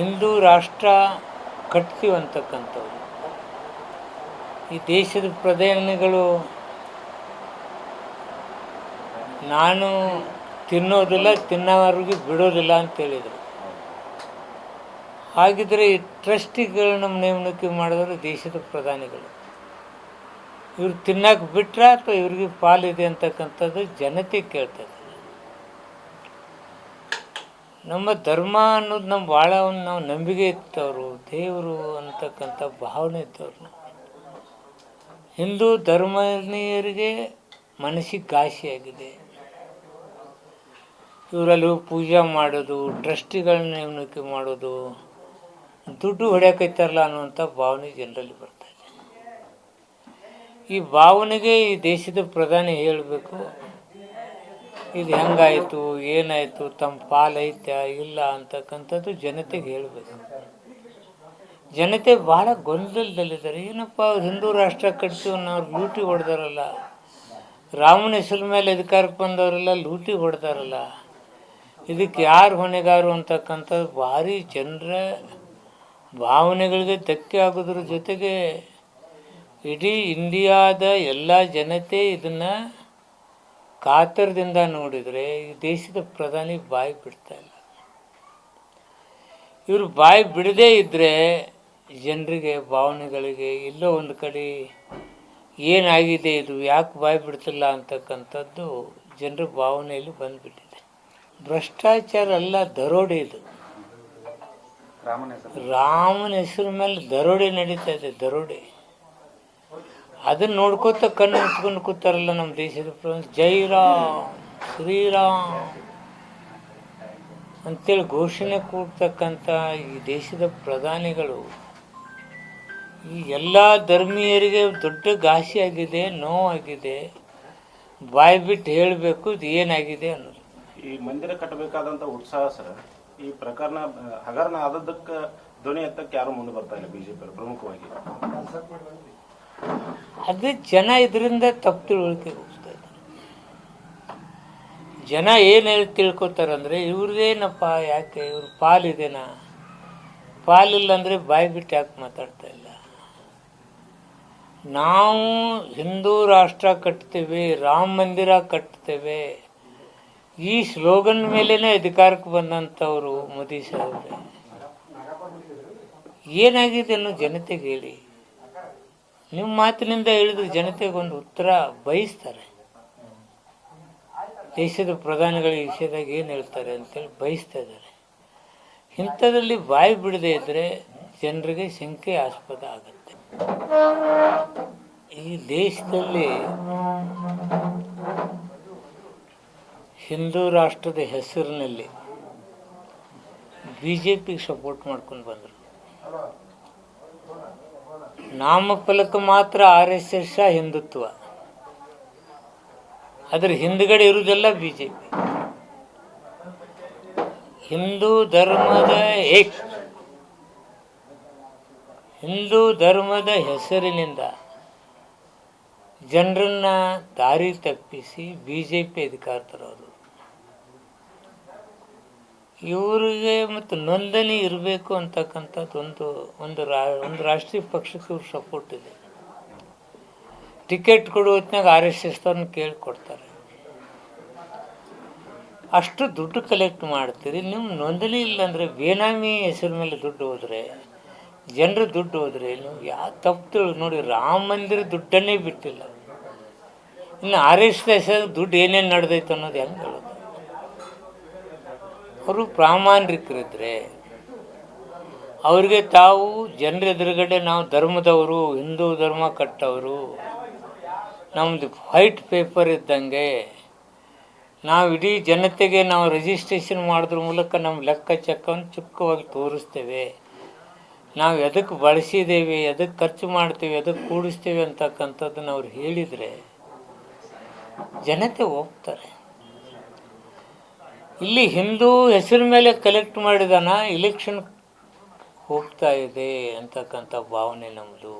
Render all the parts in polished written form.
ಹಿಂದೂ ರಾಷ್ಟ್ರ ಕಟ್ತೀವಿ ಅಂತಕ್ಕಂಥವ್ರು ಈ ದೇಶದ ಪ್ರಧಾನಿಗಳು ನಾನು ತಿನ್ನೋದಿಲ್ಲ, ತಿನ್ನೋವರೆಗೂ ಬಿಡೋದಿಲ್ಲ ಅಂತೇಳಿದರು. ಹಾಗಿದ್ರೆ ಈ ಟ್ರಸ್ಟಿಗಳನ್ನ ನೇಮಕ ಮಾಡಿದ್ರು ದೇಶದ ಪ್ರಧಾನಿಗಳು. ಇವ್ರು ತಿನ್ನಕ್ಕೆ ಬಿಟ್ರೆ ಅಥವಾ ಇವ್ರಿಗೆ ಪಾಲಿದೆ ಅಂತಕ್ಕಂಥದ್ದು ಜನತೆ ಕೇಳ್ತದೆ. ನಮ್ಮ ಧರ್ಮ ಅನ್ನೋದು ನಮ್ಮ ಭಾಳ ನಾವು ನಂಬಿಕೆ ಇತ್ತವರು, ದೇವರು ಅಂತಕ್ಕಂಥ ಭಾವನೆ ಇದ್ದವ್ರು. ಹಿಂದೂ ಧರ್ಮೀಯರಿಗೆ ಮನಸ್ಸಿಗೆ ಘಾಸಿಯಾಗಿದೆ. ಇವರಲ್ಲಿ ಪೂಜೆ ಮಾಡೋದು, ಟ್ರಸ್ಟಿಗಳನ್ನ ನೇಮಕ ಮಾಡೋದು, ದುಡ್ಡು ಹೊಡ್ಯಾಕೈತಾರಲ್ಲ ಅನ್ನುವಂಥ ಭಾವನೆ ಜನರಲ್ಲಿ ಬರ್ತಾಯಿದೆ. ಈ ಭಾವನೆಗೆ ಈ ದೇಶದ ಪ್ರಧಾನಿ ಹೇಳಬೇಕು, ಇದು ಹೆಂಗಾಯಿತು, ಏನಾಯಿತು, ತಮ್ಮ ಪಾಲೈತ್ಯ ಇಲ್ಲ ಅಂತಕ್ಕಂಥದ್ದು ಜನತೆಗೆ ಹೇಳಬೇಕು. ಜನತೆ ಭಾಳ ಗೊಂದಲದಲ್ಲಿದ್ದಾರೆ. ಏನಪ್ಪ ಅವ್ರು ಹಿಂದೂ ರಾಷ್ಟ್ರ ಕಟ್ತೀವಿ ಅನ್ನೋರು ಲೂಟಿ ಹೊಡೆದಾರಲ್ಲ, ರಾಮನ ಹೆಸರು ಮೇಲೆ ಅಧಿಕಾರಕ್ಕೆ ಬಂದವರೆಲ್ಲ ಲೂಟಿ ಹೊಡೆದಾರಲ್ಲ, ಇದಕ್ಕೆ ಯಾರು ಹೊಣೆಗಾರು ಅಂತಕ್ಕಂಥದ್ದು ಭಾರಿ ಜನರ ಭಾವನೆಗಳಿಗೆ ಧಕ್ಕೆ ಆಗೋದ್ರ ಜೊತೆಗೆ ಇಡೀ ಇಂಡಿಯಾದ ಎಲ್ಲ ಜನತೆ ಇದನ್ನು ಕಾತರದಿಂದ ನೋಡಿದರೆ ಈ ದೇಶದ ಪ್ರಧಾನಿ ಬಾಯಿ ಬಿಡ್ತಾಯಿಲ್ಲ. ಇವರು ಬಾಯಿ ಬಿಡದೇ ಇದ್ದರೆ ಜನರಿಗೆ ಭಾವನೆಗಳಿಗೆ ಎಲ್ಲೋ ಒಂದು ಕಡೆ ಏನಾಗಿದೆ, ಇದು ಯಾಕೆ ಬಾಯಿ ಬಿಡ್ತಿಲ್ಲ ಅಂತಕ್ಕಂಥದ್ದು ಜನರ ಭಾವನೆಯಲ್ಲಿ ಬಂದುಬಿಟ್ಟಿದೆ. ಭ್ರಷ್ಟಾಚಾರ ಅಲ್ಲ, ದರೋಡೆ. ಇದು ರಾಮನ ಹೆಸರು ಮೇಲೆ ದರೋಡೆ ನಡೀತಾ ಇದೆ, ದರೋಡೆ. ಅದನ್ನು ನೋಡ್ಕೋತ ಕಣ್ಣು ಮುಚ್ಕೊಂಡು ಕೂತಾರಲ್ಲ ನಮ್ಮ ದೇಶದ ಪ್ರಧಾನಿ. ಜೈ ರಾಮ್, ಶ್ರೀರಾಮ್ ಅಂತೇಳಿ ಘೋಷಣೆ ಕೂಡ್ತಕ್ಕಂಥ ಈ ದೇಶದ ಪ್ರಧಾನಿಗಳು ಈ ಎಲ್ಲ ಧರ್ಮೀಯರಿಗೆ ದೊಡ್ಡ ಘಾಸಿ ಆಗಿದೆ, ನೋವಾಗಿದೆ. ಬಾಯಿ ಬಿಟ್ಟು ಹೇಳಬೇಕು ಇದು ಏನಾಗಿದೆ ಅನ್ನೋದು. ಈ ಮಂದಿರ ಕಟ್ಟಬೇಕಾದಂಥ ಉತ್ಸಾಹ ಸರ್, ಈ ಪ್ರಕರಣ ಹಗರಣ ಆದದ್ದಕ್ಕೆ ಧ್ವನಿ ಎತ್ತಕ್ಕೆ ಯಾರು ಮುಂದೆ ಬರ್ತಾ ಇಲ್ಲ ಬಿಜೆಪಿ ಪ್ರಮುಖವಾಗಿ. ಅದೇ ಜನ ಇದರಿಂದ ತಪ್ಪು ತಿಳುವಳಿಕೆ ಹೋಗ್ತಾ ಇದ್ದಾರೆ. ಜನ ಏನು ಹೇಳಿ ತಿಳ್ಕೊತಾರಂದರೆ ಇವ್ರದ್ದೇನಪ್ಪ, ಯಾಕೆ ಇವ್ರ ಪಾಲಿದೆನಾ, ಪಾಲಿಲ್ಲ ಅಂದರೆ ಬಾಯಿ ಬಿಟ್ಟು ಯಾಕೆ ಮಾತಾಡ್ತಾ ಇಲ್ಲ. ನಾವು ಹಿಂದೂ ರಾಷ್ಟ್ರ ಕಟ್ತೇವೆ, ರಾಮ ಮಂದಿರ ಕಟ್ತೇವೆ, ಈ ಸ್ಲೋಗನ್ ಮೇಲೇ ಅಧಿಕಾರಕ್ಕೆ ಬಂದಂಥವ್ರು ಮೋದಿ ಸಾಹೇಬ್ರೆ. ಏನಾಗಿದೆ ಅನ್ನೋ ಜನತೆಗೆ ಹೇಳಿ. ನಿಮ್ಮ ಮಾತಿನಿಂದ ಹೇಳಿದ್ರೆ ಜನತೆಗೊಂದು ಉತ್ತರ ಬಯಸ್ತಾರೆ. ದೇಶದ ಪ್ರಧಾನಿಗಳ ವಿಷಯದಾಗ ಏನು ಹೇಳ್ತಾರೆ ಅಂತೇಳಿ ಬಯಸ್ತಾ ಇದ್ದಾರೆ. ಇಂಥದ್ರಲ್ಲಿ ಬಾಯಿ ಬಿಡದೇ ಇದ್ದರೆ ಜನರಿಗೆ ಶಂಕೆ ಆಸ್ಪದ ಆಗುತ್ತೆ. ಈ ದೇಶದಲ್ಲಿ ಹಿಂದೂ ರಾಷ್ಟ್ರದ ಹೆಸರಿನಲ್ಲಿ BJPಗೆ ಸಪೋರ್ಟ್ ಮಾಡ್ಕೊಂಡು ಬಂದರು. ನಾಮಫಲಕ ಮಾತ್ರ RSS ಹಿಂದುತ್ವ, ಅದರ ಹಿಂದುಗಡೆ ಇರುವುದೆಲ್ಲ BJP. ಹಿಂದೂ ಧರ್ಮದ ಹೆಸರಿನಿಂದ ಜನರನ್ನ ದಾರಿ ತಪ್ಪಿಸಿ BJP ಅಧಿಕಾರ ತರೋದು. ಇವರಿಗೆ ಮತ್ತು ನೋಂದಣಿ ಇರಬೇಕು ಅಂತಕ್ಕಂಥದ್ದು ಒಂದು ರಾಷ್ಟ್ರೀಯ ಪಕ್ಷಕ್ಕೆ ಇವ್ರ ಸಪೋರ್ಟ್ ಇದೆ. ಟಿಕೆಟ್ ಕೊಡೋ ಹೊತ್ನಾಗ RSS ಅವ್ರನ್ನ ಕೇಳಿಕೊಡ್ತಾರೆ. ಅಷ್ಟು ದುಡ್ಡು ಕಲೆಕ್ಟ್ ಮಾಡ್ತೀರಿ, ನಿಮ್ಮ ನೋಂದಣಿ ಇಲ್ಲಾಂದರೆ ಬೇನಾಮಿ ಹೆಸರು ಮೇಲೆ ದುಡ್ಡು ಹೋದರೆ, ಜನರು ದುಡ್ಡು ಹೋದರೆ ನೀವು ಯಾವ ತಪ್ಪು ನೋಡಿ. ರಾಮ ಮಂದಿರ ದುಡ್ಡನ್ನೇ ಬಿಟ್ಟಿಲ್ಲ, ಇನ್ನು RSS ಹೆಸರು ದುಡ್ಡು ಏನೇನು ನಡೆದೈತೆ ಅನ್ನೋದು ಹೆಂಗೆ ಹೇಳೋದು. ಅವರು ಪ್ರಾಮಾಣಿಕರಿದ್ದರೆ ಅವ್ರಿಗೆ ತಾವು ಜನರ ಎದುರುಗಡೆ ನಾವು ಧರ್ಮದವರು, ಹಿಂದೂ ಧರ್ಮ ಕಟ್ಟವರು, ನಮ್ಮದು ವೈಟ್ ಪೇಪರ್ ಇದ್ದಂಗೆ, ನಾವು ಇಡೀ ಜನತೆಗೆ ನಾವು ರಿಜಿಸ್ಟ್ರೇಷನ್ ಮಾಡೋದ್ರ ಮೂಲಕ ನಮ್ಮ ಲೆಕ್ಕಚಕ್ಕವನ್ನು ಚುಕ್ಕವಾಗಿ ತೋರಿಸ್ತೇವೆ, ನಾವು ಎದಕ್ಕೆ ಬಳಸಿದ್ದೇವೆ, ಎದಕ್ಕೆ ಖರ್ಚು ಮಾಡ್ತೇವೆ, ಎದಕ್ಕೆ ಕೂಡಿಸ್ತೇವೆ ಅಂತಕ್ಕಂಥದ್ದನ್ನು ಅವ್ರು ಹೇಳಿದರೆ ಜನತೆ ಹೋಗ್ತಾರೆ. ಇಲ್ಲಿ ಹಿಂದೂ ಹೆಸರು ಮೇಲೆ ಕಲೆಕ್ಟ್ ಮಾಡಿದಾನ ಇಲೆಕ್ಷನ್ ಹೋಗ್ತಾ ಇದೆ ಅಂತಕ್ಕಂಥ ಭಾವನೆ ನಮ್ಮದು.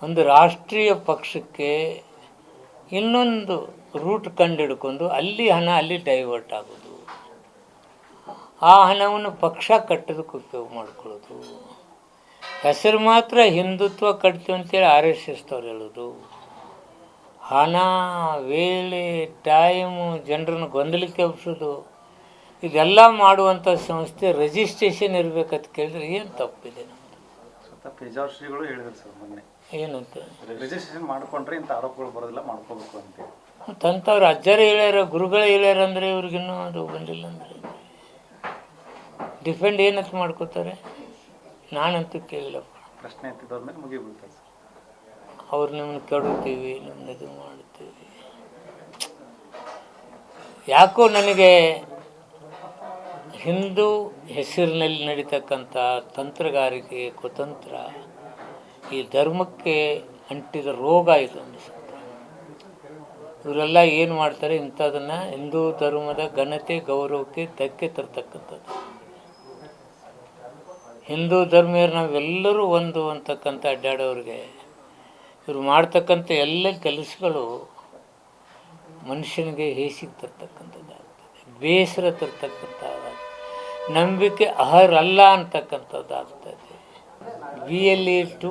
ಒಂದು ರಾಷ್ಟ್ರೀಯ ಪಕ್ಷಕ್ಕೆ ಇನ್ನೊಂದು ರೂಟ್ ಕಂಡು ಹಿಡ್ಕೊಂಡು ಅಲ್ಲಿ ಹಣ ಅಲ್ಲಿ ಡೈವರ್ಟ್ ಆಗೋದು. ಆ ಹಣವನ್ನು ಪಕ್ಷ ಕಟ್ಟೋದಕ್ಕೆ ಉಪಯೋಗ ಮಾಡ್ಕೊಳ್ಳೋದು. ಹೆಸರು ಮಾತ್ರ ಹಿಂದುತ್ವ ಕಟ್ತೀವಿ ಅಂತೇಳಿ RSSದವ್ರು ಹೇಳೋದು. ಹಣ, ವೇಳೆ, ಟೈಮು, ಜನರನ್ನು ಗೊಂದಲಕ್ಕೆ ಎಬ್ಸೋದು, ಇದೆಲ್ಲ ಮಾಡುವಂಥ ಸಂಸ್ಥೆ ರಿಜಿಸ್ಟ್ರೇಷನ್ ಇರಬೇಕಂತ ಕೇಳಿದ್ರೆ ಏನು ತಪ್ಪಿದೆ? ಪೇಜಾವರ್ ಶ್ರೀಗಳು ಹೇಳಿದ್ರು ಸರ್ ಮೊನ್ನೆ, ಏನಂತ ರಿಜಿಸ್ಟ್ರೇಷನ್ ಮಾಡ್ಕೊಂಡ್ರೆ ಇಂಥ ಆರೋಪಗಳು ಬರೋದಿಲ್ಲ, ಮಾಡ್ಕೋಬೇಕು ಅಂತೇಳಿ. ತಂತವ್ರು ಅಜ್ಜರೇ ಹೇಳ್ಯಾರ, ಗುರುಗಳೇ ಹೇಳ್ಯಾರ ಅಂದರೆ ಇವ್ರಿಗಿನ್ನೂ ಅದು ಬಂದಿಲ್ಲ ಅಂದರೆ ಡಿಫೆಂಡ್ ಏನಂತ ಮಾಡ್ಕೋತಾರೆ? ನಾನಂತೂ ಕೇಳಿಲ್ಲಪ್ಪ. ಪ್ರಶ್ನೆ ಎತ್ತಿದವ್ರ ಮೇಲೆ ಮುಗಿಬಿಡ್ತಾರೆ ಸರ್. ಅವ್ರು ನಿಮ್ಮನ್ನು ಕೆಡುತ್ತೀವಿ, ನಿಮ್ಮನ್ನ ಇದು ಮಾಡ್ತೀವಿ. ಯಾಕೋ ನನಗೆ ಹಿಂದೂ ಹೆಸರಿನಲ್ಲಿ ನಡೀತಕ್ಕಂಥ ತಂತ್ರಗಾರಿಕೆ, ಕುತಂತ್ರ, ಈ ಧರ್ಮಕ್ಕೆ ಅಂಟಿದ ರೋಗ ಇದು ಅನಿಸುತ್ತೆ. ಇವರೆಲ್ಲ ಏನು ಮಾಡ್ತಾರೆ, ಇಂಥದನ್ನು ಹಿಂದೂ ಧರ್ಮದ ಘನತೆ, ಗೌರವಕ್ಕೆ ಧಕ್ಕೆ ತರ್ತಕ್ಕಂಥದ್ದು. ಹಿಂದೂ ಧರ್ಮೀಯರು ನಾವೆಲ್ಲರೂ ಒಂದು ಅಂತಕ್ಕಂಥ ಅಡ್ಡಾಡೋರಿಗೆ ಇವರು ಮಾಡ್ತಕ್ಕಂಥ ಎಲ್ಲ ಕೆಲಸಗಳು ಮನುಷ್ಯನಿಗೆ ಹೇಸಿಗೆ ತರ್ತಕ್ಕಂಥದ್ದಾಗ್ತದೆ, ಬೇಸರ ತರ್ತಕ್ಕಂಥದ್ದು, ನಂಬಿಕೆ ಅರ್ಹರಲ್ಲ ಅಂತಕ್ಕಂಥದ್ದಾಗ್ತದೆ. BLA-2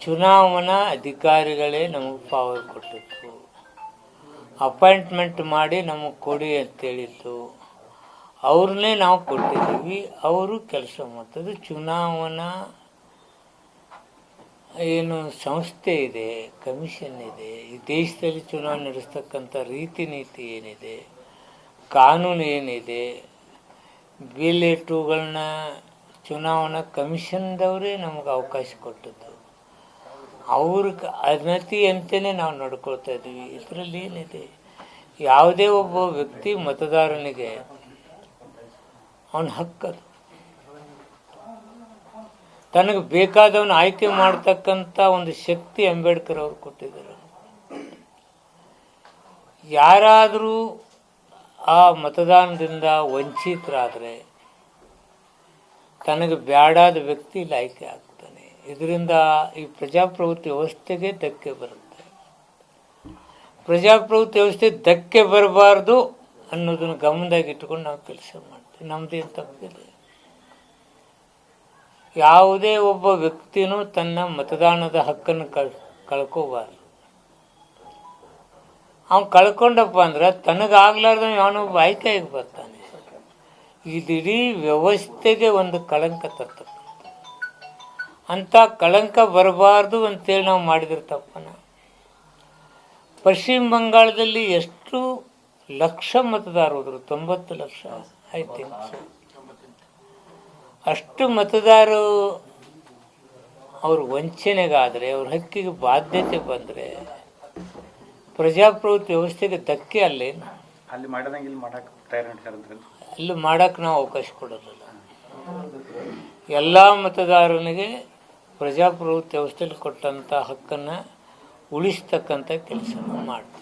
ಚುನಾವಣಾ ಅಧಿಕಾರಿಗಳೇ ನಮಗೆ ಪವರ್ ಕೊಟ್ಟಿತ್ತು, ಅಪಾಯಿಂಟ್ಮೆಂಟ್ ಮಾಡಿ ನಮಗೆ ಕೊಡಿ ಅಂತೇಳಿತ್ತು. ಅವ್ರನ್ನೇ ನಾವು ಕೊಟ್ಟಿದ್ದೀವಿ, ಅವರು ಕೆಲಸ ಮಾಡ್ತದೆ. ಚುನಾವಣಾ ಏನು ಸಂಸ್ಥೆ ಇದೆ, ಕಮಿಷನ್ ಇದೆ, ಈ ದೇಶದಲ್ಲಿ ಚುನಾವಣೆ ನಡೆಸ್ತಕ್ಕಂಥ ರೀತಿ ನೀತಿ ಏನಿದೆ, ಕಾನೂನು ಏನಿದೆ, BLA-2ಗಳನ್ನ ಚುನಾವಣಾ ಕಮಿಷನ್ದವರೇ ನಮಗೆ ಅವಕಾಶ ಕೊಟ್ಟದ್ದು. ಅವ್ರಿಗೆ ಅನತಿ ಅಂತಲೇ ನಾವು ನಡ್ಕೊಳ್ತಾ ಇದ್ದೀವಿ. ಇದರಲ್ಲಿ ಏನಿದೆ, ಯಾವುದೇ ಒಬ್ಬ ವ್ಯಕ್ತಿ ಮತದಾರನಿಗೆ ಅವನ ಹಕ್ಕದು, ತನಗೆ ಬೇಕಾದವನು ಆಯ್ಕೆ ಮಾಡ್ತಕ್ಕಂಥ ಒಂದು ಶಕ್ತಿ ಅಂಬೇಡ್ಕರ್ ಅವರು ಕೊಟ್ಟಿದ್ದಾರೆ. ಯಾರಾದರೂ ಆ ಮತದಾನದಿಂದ ವಂಚಿತರಾದರೆ ತನಗೆ ಬ್ಯಾಡಾದ ವ್ಯಕ್ತಿ ಇಲ್ಲಿ ಆಯ್ಕೆ ಆಗ್ತಾನೆ. ಇದರಿಂದ ಈ ಪ್ರಜಾಪ್ರಭುತ್ವ ವ್ಯವಸ್ಥೆಗೆ ಧಕ್ಕೆ ಬರುತ್ತೆ. ಪ್ರಜಾಪ್ರಭುತ್ವ ವ್ಯವಸ್ಥೆ ಧಕ್ಕೆ ಬರಬಾರ್ದು ಅನ್ನೋದನ್ನು ಗಮನದಾಗ ಇಟ್ಕೊಂಡು ನಾವು ಕೆಲಸ ಮಾಡ್ತೀವಿ. ನಮ್ಮದೇನು ತಪ್ಪಿದೆ? ಯಾವುದೇ ಒಬ್ಬ ವ್ಯಕ್ತಿನೂ ತನ್ನ ಮತದಾನದ ಹಕ್ಕನ್ನು ಕಳ್ಕೋಬಾರ್ದು. ಅವ್ನು ಕಳ್ಕೊಂಡಪ್ಪ ಅಂದ್ರೆ ತನಗಾಗ್ಲಾರ್ದ ಅವನೊಬ್ಬ ಆಯ್ಕೆಯಾಗಿ ಬರ್ತಾನೆ. ಇದಿಡೀ ವ್ಯವಸ್ಥೆಗೆ ಒಂದು ಕಳಂಕ ತರ್ತಕ್ಕಂಥ, ಅಂಥ ಕಳಂಕ ಬರಬಾರ್ದು ಅಂತೇಳಿ ನಾವು ಮಾಡಿದ್ರೆ ತಪ್ಪನ. ಪಶ್ಚಿಮ ಬಂಗಾಳದಲ್ಲಿ ಎಷ್ಟು ಲಕ್ಷ ಮತದಾರರು ಹೋದರು? 90 ಲಕ್ಷ ಐ ಥಿಂಕ್. ಅಷ್ಟು ಮತದಾರರು ಅವ್ರ ವಂಚನೆಗಾದರೆ, ಅವ್ರ ಹಕ್ಕಿಗೆ ಬಾಧ್ಯತೆ ಬಂದರೆ ಪ್ರಜಾಪ್ರಭುತ್ವ ವ್ಯವಸ್ಥೆಗೆ ಧಕ್ಕೆ ಅಲ್ಲೇನು? ಅಲ್ಲಿ ಮಾಡಿದಂಗೆ ಇಲ್ಲಿ ಮಾಡಕ್ಕೆ ತಯಾರಿ ನಡೀತಾರೆ. ಅಲ್ಲಿ ಮಾಡೋಕ್ಕೆ ನಾವು ಅವಕಾಶ ಕೊಡೋದಿಲ್ಲ. ಎಲ್ಲ ಮತದಾರನಿಗೆ ಪ್ರಜಾಪ್ರಭುತ್ವ ವ್ಯವಸ್ಥೆಯಲ್ಲಿ ಕೊಟ್ಟಂಥ ಹಕ್ಕನ್ನು ಉಳಿಸ್ತಕ್ಕಂಥ ಕೆಲಸ ಮಾಡ್ತೀವಿ.